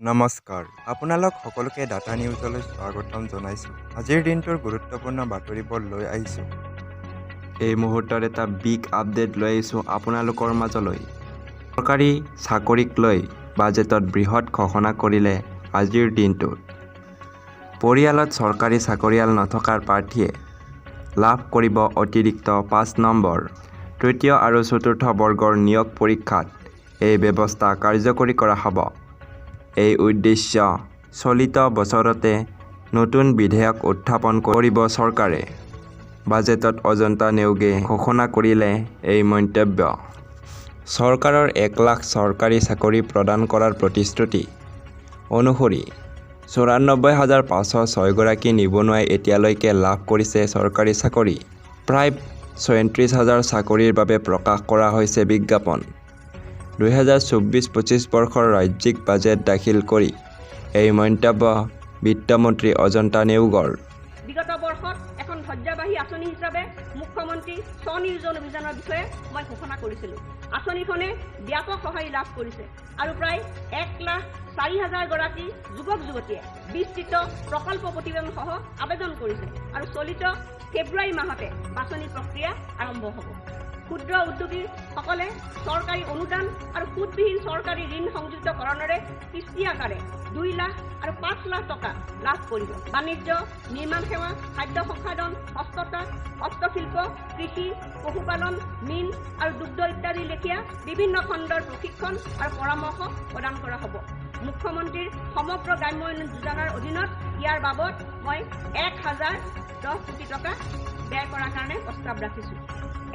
নমস্কাৰ, আপোনালোক সকলোকে ডাটা নিউজলৈ স্বাগতম জনাইছোঁ। আজিৰ দিনটোৰ গুৰুত্বপূৰ্ণ বাতৰিবোৰ লৈ আহিছোঁ। এই মুহূৰ্তত এটা বিগ আপডেট লৈ আহিছোঁ আপোনালোকৰ মাজলৈ। চৰকাৰী চাকৰিক লৈ বাজেটত বৃহৎ ঘোষণা কৰিলে আজিৰ দিনটোত। পৰিয়ালত চৰকাৰী চাকৰিয়াল নথকাৰ প্ৰাৰ্থীয়ে লাভ কৰিব অতিৰিক্ত ৫ নম্বৰ। তৃতীয় আৰু চতুৰ্থ বৰ্গৰ নিয়োগ পৰীক্ষাত এই ব্যৱস্থা কাৰ্যকৰী কৰা হ'ব। এই উদ্দেশ্য চলিত বছৰতে নতুন বিধেয়ক উত্থাপন কৰিব চৰকাৰে। বাজেটত অজন্তা নেওগে ঘোষণা কৰিলে এই মন্তব্য। চৰকাৰৰ ১ লাখ চৰকাৰী চাকৰি প্ৰদান কৰাৰ প্ৰতিশ্ৰুতি অনুসৰি ৯৪,৫০৬ গৰাকী নিবনুৱাই এতিয়ালৈকে লাভ কৰিছে চৰকাৰী চাকৰি। প্ৰায় ৩৬,০০০ চাকৰিৰ বাবে প্ৰকাশ কৰা হৈছে বিজ্ঞাপন। ২০২৪-২৫ বৰ্ষৰ ৰাজ্যিক বাজেট দাখিল কৰি এই মন্তব্য বিত্তমন্ত্ৰী অজন্তা নেওগৰ। বিগত বৰ্ষত এখন ধৈৰ্যবাহী আঁচনি হিচাপে মুখ্যমন্ত্ৰী স্বনিয়োজন অভিযানৰ বিষয়ে মই ঘোষণা কৰিছিলোঁ। আঁচনিখনে ব্যাপক সঁহাৰি লাভ কৰিছে আৰু প্ৰায় ১,০৪,০০০ গৰাকী যুৱক যুৱতীয়ে বিস্তৃত প্ৰকল্প প্ৰতিবেদনসহ আবেদন কৰিছে আৰু চলিত ফেব্ৰুৱাৰী মাহতে বাছনি প্ৰক্ৰিয়া আৰম্ভ হ'ব। ক্ষুদ্ৰ উদ্যোগীসকলে চৰকাৰী অনুদান আৰু সুদবিহীন চৰকাৰী ঋণ সংযুক্তকৰণেৰে কিস্তি আকাৰে ২ লাখ আৰু ৫ লাখ টকা লাভ কৰিব। বাণিজ্য, নিৰ্মাণ সেৱা, খাদ্য সংসাধন, হস্ততাঁত, হস্তশিল্প, কৃষি, পশুপালন, মীন আৰু দুগ্ধ ইত্যাদি লেখীয়া বিভিন্ন খণ্ডৰ প্ৰশিক্ষণ আৰু পৰামৰ্শ প্ৰদান কৰা হ'ব। মুখ্যমন্ত্ৰীৰ সমগ্ৰ গ্ৰাম্য উন্নয়ন যোজনাৰ অধীনত ইয়াৰ বাবদ মই ১,০১০ কোটি টকা ব্যয় কৰাৰ কাৰণে প্ৰস্তাৱ ৰাখিছোঁ।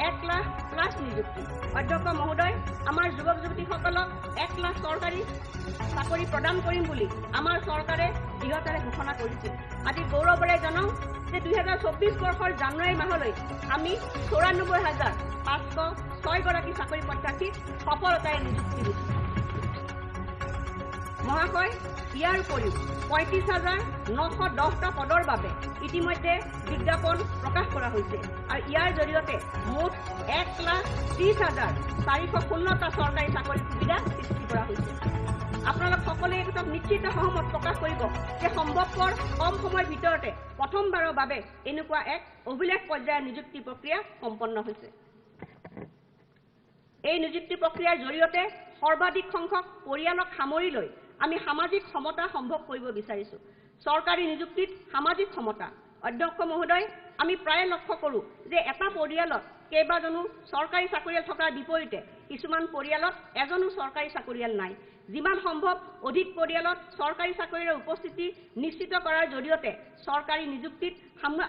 ১ লাখ প্লাছ নিযুক্তি। অধ্যক্ষ মহোদয়, আমাৰ যুৱক যুৱতীসকলক ১ লাখ চৰকাৰী চাকৰি প্ৰদান কৰিম বুলি আমাৰ চৰকাৰে দৃঢ়তাৰে ঘোষণা কৰিছিল। আজি গৌৰৱেৰে জনাওঁ যে ২০২৪ বৰ্ষৰ জানুৱাৰী মাহলৈ আমি ৯৪,৫০৬ গৰাকী চাকৰি প্ৰত্যাশীক সফলতাৰে নিযুক্তি দিছোঁ। মহাশয়, ইয়াৰ উপৰিও ৩৫,৯১০টা পদৰ বাবে ইতিমধ্যে বিজ্ঞাপন প্ৰকাশ কৰা হৈছে আৰু ইয়াৰ জৰিয়তে মুঠ ১,৩০,৪০৬টা চৰকাৰী চাকৰিৰ সুবিধা সৃষ্টি কৰা হৈছে। আপোনালোক সকলোৱে এই কথাত নিশ্চিত সহমত প্ৰকাশ কৰিব যে সম্ভৱপৰ কম সময়ৰ ভিতৰতে প্ৰথমবাৰৰ বাবে এনেকুৱা এক অভিলেখ পৰ্যায়ৰ নিযুক্তি প্ৰক্ৰিয়া সম্পন্ন হৈছে। এই নিযুক্তি প্ৰক্ৰিয়াৰ জৰিয়তে সৰ্বাধিক সংখ্যক পৰিয়ালক সামৰি লৈ আমি সামাজিক সমতা সম্ভৱ কৰিব বিচাৰিছোঁ। চৰকাৰী নিযুক্তিত সামাজিক সমতা। অধ্যক্ষ মহোদয়, আমি প্ৰায়ে লক্ষ্য কৰোঁ যে এটা পৰিয়ালত কেইবাজনো চৰকাৰী চাকৰিয়াল থকাৰ বিপৰীতে কিছুমান পৰিয়ালত এজনো চৰকাৰী চাকৰিয়াল নাই। যিমান সম্ভৱ অধিক পৰিয়ালত চৰকাৰী চাকৰিৰ উপস্থিতি নিশ্চিত কৰাৰ জৰিয়তে চৰকাৰী নিযুক্তিত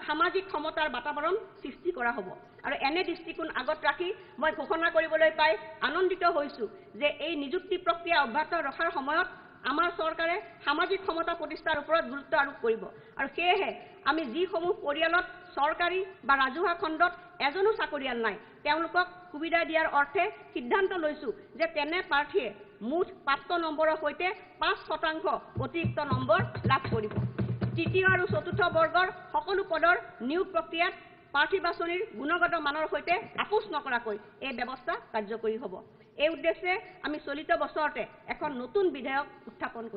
সামাজিক সমতাৰ বাতাবৰণ সৃষ্টি কৰা হ'ব আৰু এনে দৃষ্টিকোণ আগত ৰাখি মই ঘোষণা কৰিবলৈ পাই আনন্দিত হৈছোঁ যে এই নিযুক্তি প্ৰক্ৰিয়া অব্যাহত ৰখাৰ সময়ত আমাৰ চৰকাৰে সামাজিক সমতা প্ৰতিষ্ঠাৰ ওপৰত গুৰুত্ব আৰোপ কৰিব আৰু সেয়েহে আমি যিসমূহ পৰিয়ালত চৰকাৰী বা ৰাজহুৱা খণ্ডত এজনো চাকৰিয়াল নাই তেওঁলোকক সুবিধা দিয়াৰ অৰ্থে সিদ্ধান্ত লৈছোঁ যে তেনে প্ৰাৰ্থীয়ে মুঠ প্ৰাপ্ত নম্বৰৰ সৈতে ৫% অতিৰিক্ত নম্বৰ লাভ কৰিব। তৃতীয় আৰু চতুৰ্থ বৰ্গৰ সকলো পদৰ নিয়োগ প্ৰক্ৰিয়াত প্ৰাৰ্থী বাছনিৰ গুণগত মানৰ সৈতে আপোচ নকৰাকৈ এই ব্যৱস্থা কাৰ্যকৰী হ'ব। এই উদ্দেশ্যে আমি চলিত বছৰতে এখন নতুন বিধেয়ক উত্থাপন কৰিম।